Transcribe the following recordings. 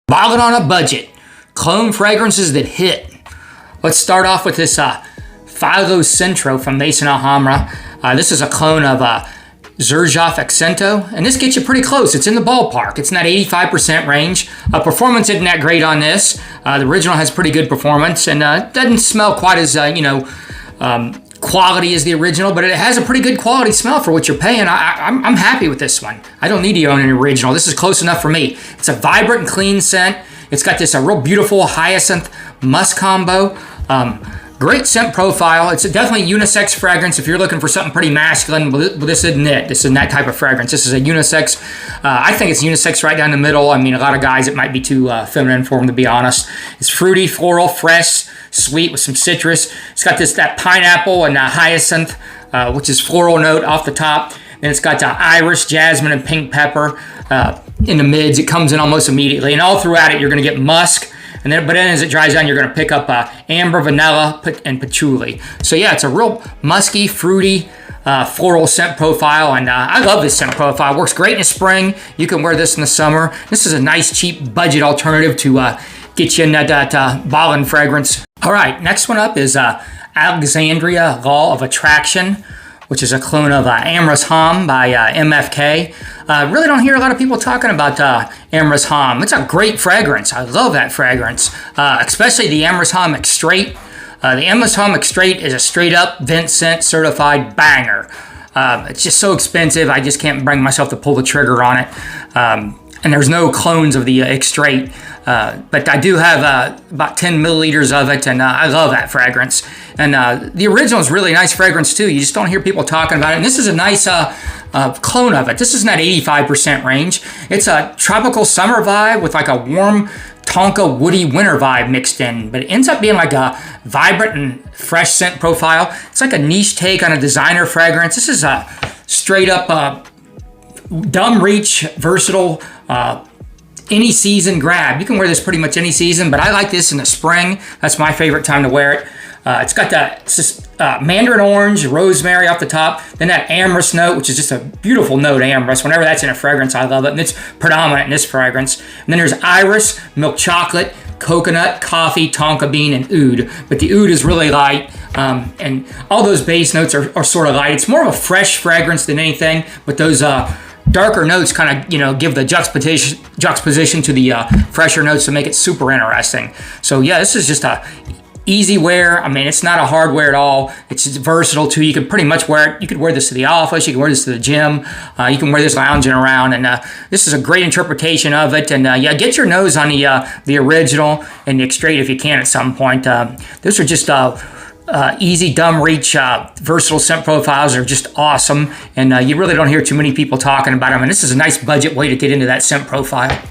Ballin on a budget. Cologne fragrances that hit. Let's start off with this Philos Centro from Maison Alhambra. This is a clone of Xerjoff Accento, and this gets you pretty close. It's in the ballpark. It's in that 85% range. Performance isn't that great on this. The original has pretty good performance, and doesn't smell quite as quality as the original, but it has a pretty good quality smell for what you're paying. I'm happy with this one. I don't need to own an original. This is close enough for me. It's a vibrant and clean scent. It's got this real beautiful hyacinth musk combo. Great scent profile. It's definitely a unisex fragrance if you're looking for something pretty masculine, but this isn't it. This isn't that type of fragrance. This is a unisex. I think it's unisex right down the middle. I mean, a lot of guys, it might be too feminine for them, to be honest. It's fruity, floral, fresh, sweet with some citrus. It's got that pineapple and hyacinth, which is floral note off the top. Then it's got iris, jasmine, and pink pepper in the mids. It comes in almost immediately. And all throughout it, you're going to get musk. But then as it dries down, you're going to pick up amber, vanilla, and patchouli. So yeah, it's a real musky, fruity, floral scent profile. And I love this scent profile. It works great in the spring. You can wear this in the summer. This is a nice, cheap budget alternative to get you in that Ballin fragrance. All right, next one up is Alexandria Law of Attraction, which is a clone of Amras Ham by MFK. Really don't hear a lot of people talking about Amras Ham. It's a great fragrance. I love that fragrance, especially the Amras Ham Extrait. The Amras Ham Extrait is a straight up vent scent certified banger. It's just so expensive, I just can't bring myself to pull the trigger on it. And there's no clones of the Extrait, but I do have about 10 milliliters of it, and I love that fragrance. And the original is really nice fragrance too. You just don't hear people talking about it. And this is a nice clone of it. This is in that 85% range. It's a tropical summer vibe with like a warm tonka woody winter vibe mixed in, but it ends up being like a vibrant and fresh scent profile. It's like a niche take on a designer fragrance. This is a straight up dumb reach, versatile, any season grab. You can wear this pretty much any season, but I like this in the spring. That's my favorite time to wear it. It's got that mandarin orange, rosemary off the top, then that ambrose note, which is just a beautiful note, ambrose. Whenever that's in a fragrance, I love it, and it's predominant in this fragrance. And then there's iris, milk chocolate, coconut, coffee, tonka bean, and oud. But the oud is really light, and all those base notes are sort of light. It's more of a fresh fragrance than anything, but those darker notes kind of, give the juxtaposition to the fresher notes to make it super interesting. So yeah, this is just a easy wear. I mean, it's not a hard wear at all. It's just versatile too. You can pretty much wear it. You could wear this to the office. You can wear this to the gym. You can wear this lounging around. And this is a great interpretation of it. And yeah, get your nose on the original and the Extrait if you can at some point. Those are just easy, dumb reach, versatile scent profiles are just awesome. And you really don't hear too many people talking about them. And this is a nice budget way to get into that scent profile.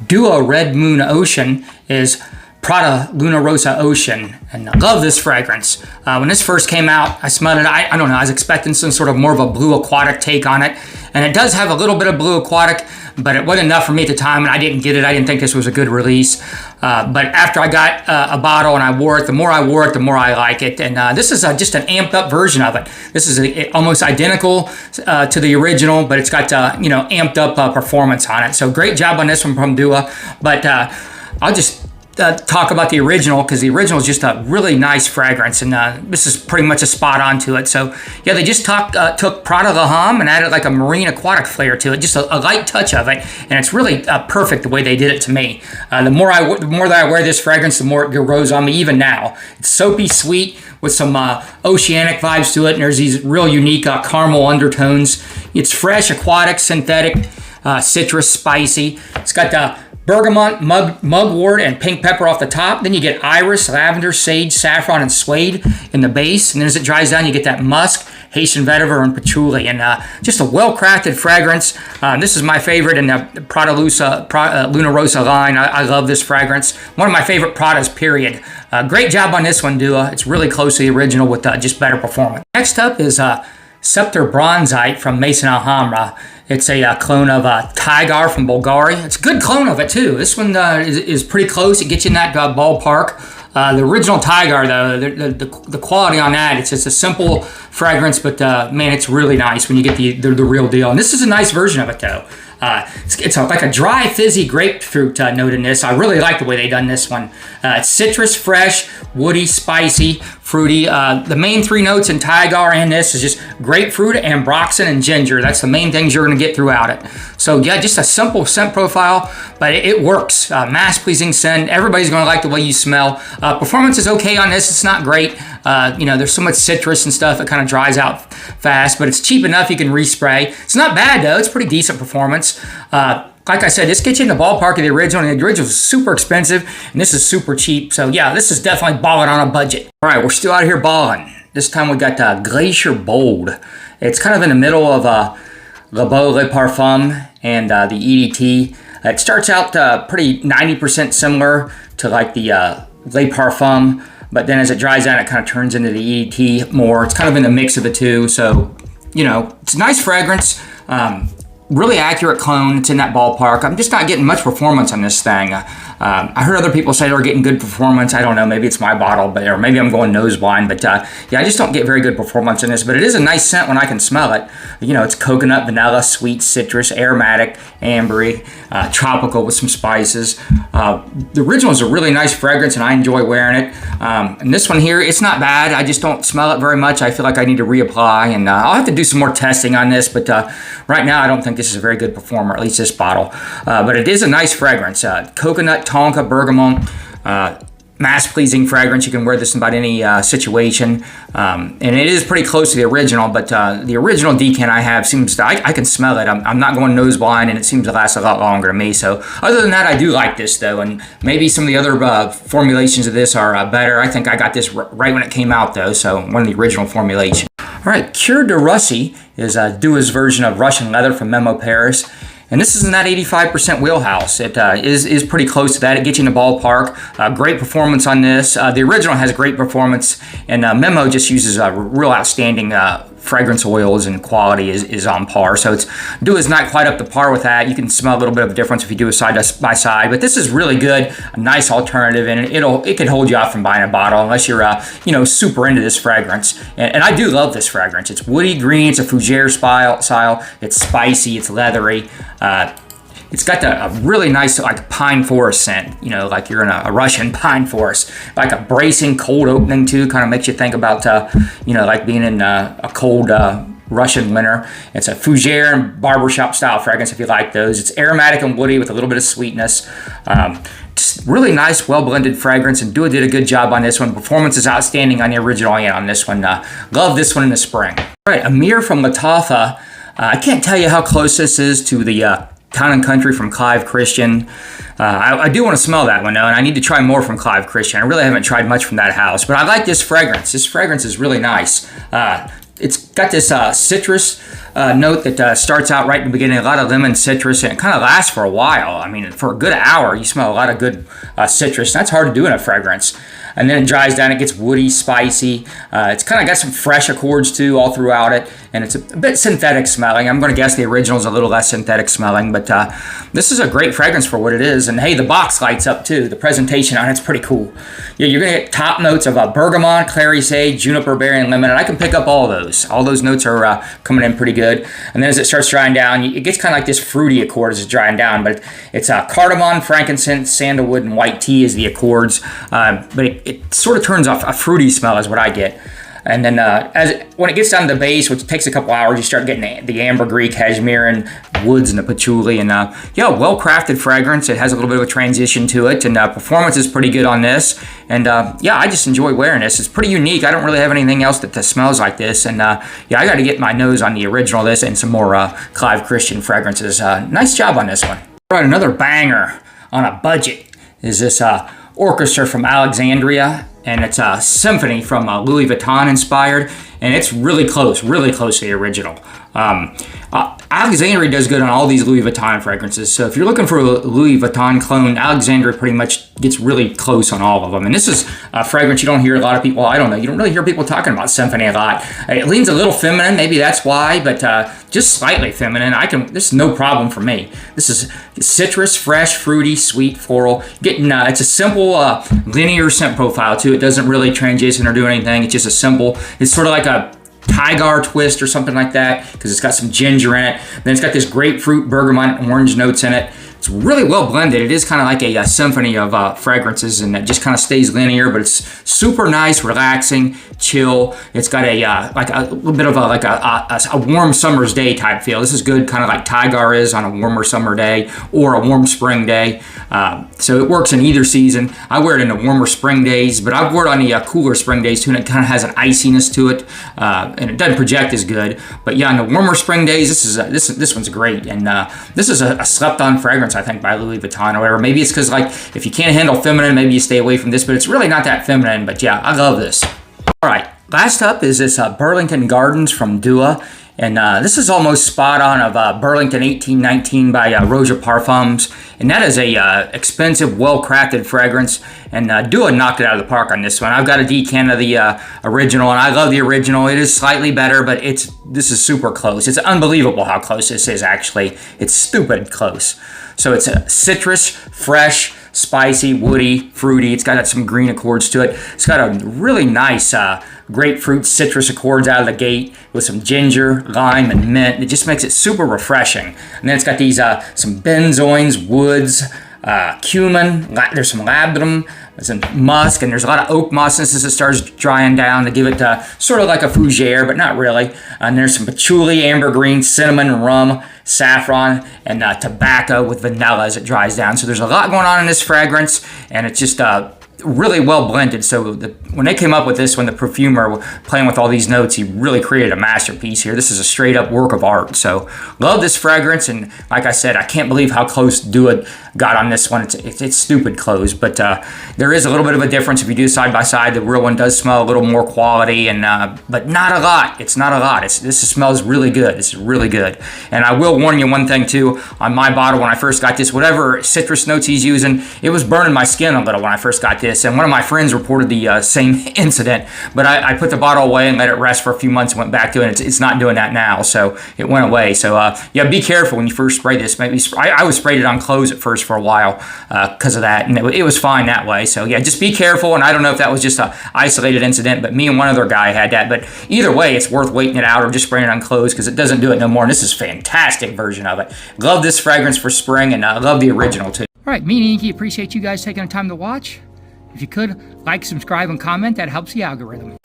Duo Red Moon Ocean is Prada Luna Rosa Ocean, and I love this fragrance. When this first came out, I smelled it. I don't know, I was expecting some sort of more of a blue aquatic take on it, and it does have a little bit of blue aquatic, but it wasn't enough for me at the time, and I didn't get it. I didn't think this was a good release, but after I got a bottle and I wore it, the more I wore it, the more I like it, and this is just an amped up version of it. This is almost identical to the original, but it's got amped up performance on it. So great job on this one from Dua, but I'll just talk about the original, because the original is just a really nice fragrance, and this is pretty much a spot on to it. So yeah, they just took Prada La Ham and added like a marine aquatic flair to it, just a light touch of it, and it's really perfect the way they did it to me. The more that I wear this fragrance, the more it grows on me, even now. It's soapy sweet with some oceanic vibes to it, and there's these real unique caramel undertones. It's fresh, aquatic, synthetic, citrus, spicy. It's got the bergamot, mugwort, and pink pepper off the top. Then you get iris, lavender, sage, saffron, and suede in the base. And then as it dries down, you get that musk, Haitian vetiver, and patchouli. And just a well-crafted fragrance. This is my favorite in the Prada Luna Rosa line. I love this fragrance. One of my favorite Pradas, period. Great job on this one, Dua. It's really close to the original with just better performance. Next up is Sceptre Bronzite from Maison Alhambra. It's a clone of Tigar from Bulgaria. It's a good clone of it too. This one is pretty close. It gets you in that ballpark. The original Tigar, though, the quality on that, it's just a simple fragrance, but man, it's really nice when you get the real deal. And this is a nice version of it, though. It's like a dry, fizzy grapefruit note in this. I really like the way they done this one. It's citrus, fresh, woody, spicy, fruity. The main 3 notes in Tigar in this is just grapefruit, ambroxan, and ginger. That's the main things you're going to get throughout it. So yeah, just a simple scent profile, but it works. Mass-pleasing scent. Everybody's going to like the way you smell. Performance is okay on this. It's not great. There's so much citrus and stuff. It kind of dries out fast, but it's cheap enough you can respray. It's not bad though. It's pretty decent performance. Like I said, this gets you in the ballpark of the original, and the original is super expensive, and this is super cheap. So yeah, this is definitely balling on a budget. All right, we're still out here balling. This time we got Glacier Bold. It's kind of in the middle of Le Beau Le Parfum and the EDT. It starts out pretty 90% similar to like the Le Parfum, but then as it dries out, it kind of turns into the EDT more. It's kind of in the mix of the two. So, it's a nice fragrance. Really accurate clone. It's in that ballpark. I'm just not getting much performance on this thing. I heard other people say they're getting good performance. I don't know. Maybe it's my bottle, or maybe I'm going nose blind. But yeah, I just don't get very good performance in this. But it is a nice scent when I can smell it. It's coconut, vanilla, sweet, citrus, aromatic, ambery, tropical with some spices. The original is a really nice fragrance, and I enjoy wearing it. And this one here, it's not bad. I just don't smell it very much. I feel like I need to reapply, and I'll have to do some more testing on this. But right now, I don't think this is a very good performer, at least this bottle. But it is a nice fragrance. Coconut, tonka, bergamot, mass-pleasing fragrance. You can wear this in about any situation. And it is pretty close to the original, but the original decant I have seems to, I can smell it. I'm not going nose blind, and it seems to last a lot longer to me. So other than that, I do like this though, and maybe some of the other formulations of this are better. I think I got this right when it came out though, so one of the original formulations. All right, Cuir de Russie is Dua's version of Russian leather from Memo Paris. And this is in that 85% wheelhouse. It is pretty close to that. It gets you in the ballpark. Great performance on this. The original has great performance, and Memo just uses real outstanding fragrance oils, and quality is on par. So Dua is not quite up to par with that. You can smell a little bit of a difference if you do a side by side, but this is really good, a nice alternative, and it can hold you off from buying a bottle unless you're super into this fragrance. And I do love this fragrance. It's woody green. It's a fougere style. It's spicy. It's leathery. It's got a really nice like pine forest scent, like you're in a Russian pine forest, like a bracing cold opening too. Kind of makes you think about, like being in a cold Russian winter. It's a fougere and barbershop style fragrance if you like those. It's aromatic and woody with a little bit of sweetness. Just really nice, well blended fragrance, and Dua did a good job on this one. Performance is outstanding on the original and on this one. Love this one in the spring. All right, Emeer from Lattafa. I can't tell you how close this is to the Town & Country from Clive Christian. I do want to smell that one though, and I need to try more from Clive Christian. I really haven't tried much from that house, but I like this fragrance. This fragrance is really nice. It's got this citrus note that starts out right in the beginning, a lot of lemon citrus, and it kind of lasts for a while. I mean, for a good hour, you smell a lot of good citrus. That's hard to do in a fragrance. And then it dries down, it gets woody, spicy. It's kind of got some fresh accords too all throughout it, and it's a bit synthetic smelling. I'm going to guess the original is a little less synthetic smelling, but this is a great fragrance for what it is. And hey, the box lights up too. The presentation on it's pretty cool. Yeah, you're going to get top notes of bergamot, clary sage, juniper berry, and lemon, and I can pick up all those. All those notes are coming in pretty good. And then as it starts drying down, it gets kind of like this fruity accord as it's drying down, but it's cardamom, frankincense, sandalwood, and white tea is the accords. But it sort of turns off a fruity smell is what I get. And then when it gets down to the base, which takes a couple hours, you start getting the ambergris, cashmere, and woods and the patchouli. And well-crafted fragrance. It has a little bit of a transition to it, and performance is pretty good on this. And I just enjoy wearing this. It's pretty unique. I don't really have anything else that smells like this. And I got to get my nose on the original of this and some more Clive Christian fragrances. Nice job on this one. All right, another banger on a budget is this Orchestra from Alexandria, and it's a symphony from Louis Vuitton inspired, and it's really close to the original. Alexandria does good on all these Louis Vuitton fragrances, so if you're looking for a Louis Vuitton clone, Alexandria pretty much gets really close on all of them. And this is a fragrance you don't hear a lot of people, you don't really hear people talking about symphony a lot. It leans a little feminine, maybe that's why, but just slightly feminine. This is no problem for me. This is citrus, fresh, fruity, sweet, floral. It's a simple linear scent profile too. It doesn't really transition or do anything. It's just it's sort of like Tigar twist or something like that, because it's got some ginger in it. Then it's got this grapefruit, bergamot, and orange notes in it. It's really well blended. It is kind of like a symphony of fragrances, and it just kind of stays linear, but it's super nice, relaxing, chill. It's got a like a little bit of a warm summer's day type feel. This is good, kind of like Tigar is on a warmer summer day or a warm spring day. So it works in either season. I wear it in the warmer spring days, but I've worn it on the cooler spring days too, and it kind of has an iciness to it, and it doesn't project as good. But yeah, on the warmer spring days, this one's great, and this is a slept-on fragrance, I think, by Louis Vuitton or whatever. Maybe it's because, like, if you can't handle feminine, maybe you stay away from this, but it's really not that feminine. But yeah, I love this. All right, last up is this Burlington Gardens from Dua. And this is almost spot on of Burlington 1819 by Roja Parfums. And that is a expensive, well-crafted fragrance. And Dua knocked it out of the park on this one. I've got a decan of the original, and I love the original. It is slightly better, but this is super close. It's unbelievable how close this is, actually. It's stupid close. So it's a citrus, fresh, spicy, woody, fruity. It's got some green accords to it. It's got a really nice grapefruit citrus accords out of the gate with some ginger, lime, and mint. It just makes it super refreshing. And then it's got these some benzoins, woods, cumin, there's some labdanum, there's some musk, and there's a lot of oak moss as it starts drying down to give it sort of like a fougere, but not really. And there's some patchouli, ambergris, cinnamon, rum, saffron, and tobacco with vanilla as it dries down. So there's a lot going on in this fragrance, and it's just really well blended. So when they came up with this, when the perfumer playing with all these notes, he really created a masterpiece here. This is a straight up work of art. So love this fragrance, and like I said, I can't believe how close Dua got on this one. It's stupid close, but there is a little bit of a difference if you do side by side. The real one does smell a little more quality, and but not a lot. It's not a lot. This smells really good. This is really good. And I will warn you one thing too. On my bottle, when I first got this, whatever citrus notes he's using, it was burning my skin a little when I first got this. And one of my friends reported the same incident, but I put the bottle away and let it rest for a few months and went back to it. It's not doing that now, so it went away. So yeah, be careful when you first spray this. Maybe I was sprayed it on clothes at first for a while because of that, and it was fine that way. So yeah, just be careful. And I don't know if that was just an isolated incident, but me and one other guy had that. But either way, it's worth waiting it out or just spraying it on clothes because it doesn't do it no more. And this is a fantastic version of it. Love this fragrance for spring, and I love the original too. All right, me and Inky appreciate you guys taking the time to watch. If you could, like, subscribe, and comment. That helps the algorithm.